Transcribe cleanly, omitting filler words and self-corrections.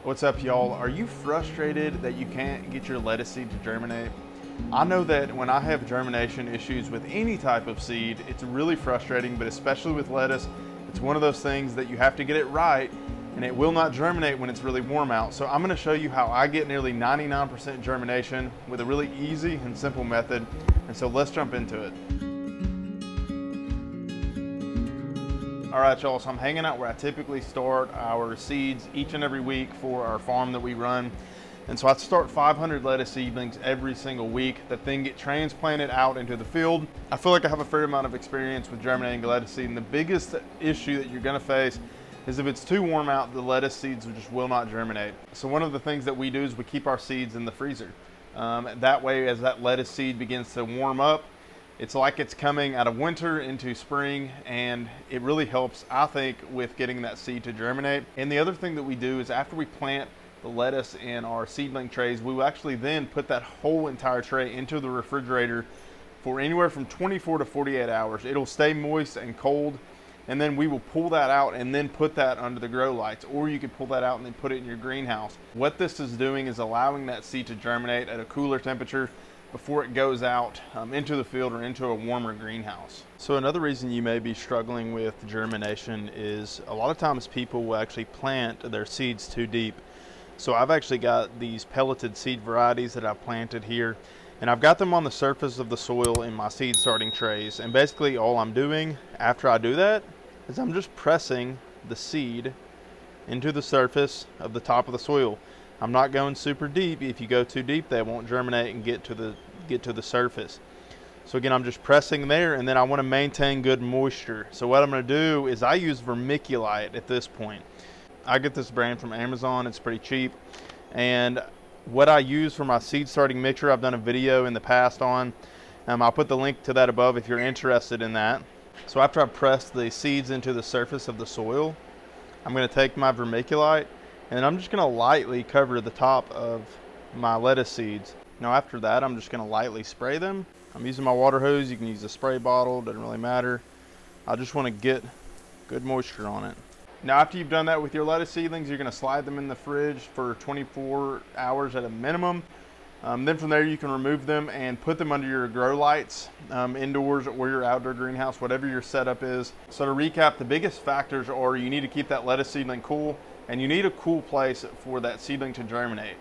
What's up, y'all? Are you frustrated that you can't get your lettuce seed to germinate? I know that when I have germination issues with any type of seed, it's really frustrating, but especially with lettuce, it's one of those things that you have to get it right and it will not germinate when it's really warm out. So I'm going to show you how I get nearly 99% germination with a really easy and simple method. And so let's jump into it. All right, y'all, so I'm hanging out where I typically start our seeds each and every week for our farm that we run. And so I start 500 lettuce seedlings every single week that then get transplanted out into the field. I feel like I have a fair amount of experience with germinating lettuce seed, and the biggest issue that you're gonna face is if it's too warm out, the lettuce seeds just will not germinate. So one of the things that we do is we keep our seeds in the freezer. That way, as that lettuce seed begins to warm up, it's like it's coming out of winter into spring, and it really helps, I think, with getting that seed to germinate. And the other thing that we do is after we plant the lettuce in our seedling trays, we will actually then put that whole entire tray into the refrigerator for anywhere from 24 to 48 hours. It'll stay moist and cold, and then we will pull that out and then put that under the grow lights, or you could pull that out and then put it in your greenhouse. What this is doing is allowing that seed to germinate at a cooler temperature before it goes out into the field or into a warmer greenhouse. So another reason you may be struggling with germination is a lot of times people will actually plant their seeds too deep. So I've actually got these pelleted seed varieties that I've planted here, and I've got them on the surface of the soil in my seed starting trays. And basically all I'm doing after I do that is I'm just pressing the seed into the surface of the top of the soil. I'm not going super deep. If you go too deep, they won't germinate and get to the surface. So again, I'm just pressing there, and then I want to maintain good moisture. So what I'm going to do is I use vermiculite at this point. I get this brand from Amazon. It's pretty cheap. And what I use for my seed starting mixture, I've done a video in the past on. I'll put the link to that above if you're interested in that. So after I press the seeds into the surface of the soil, I'm going to take my vermiculite, and I'm just going to lightly cover the top of my lettuce seeds. Now after that, I'm just going to lightly spray them. I'm using my water hose. You can use a spray bottle, doesn't really matter. I just want to get good moisture on it. Now after you've done that with your lettuce seedlings, you're going to slide them in the fridge for 24 hours at a minimum. Then from there you can remove them and put them under your grow lights, indoors or your outdoor greenhouse, whatever your setup is. So to recap, the biggest factors are you need to keep that lettuce seedling cool, and you need a cool place for that seedling to germinate.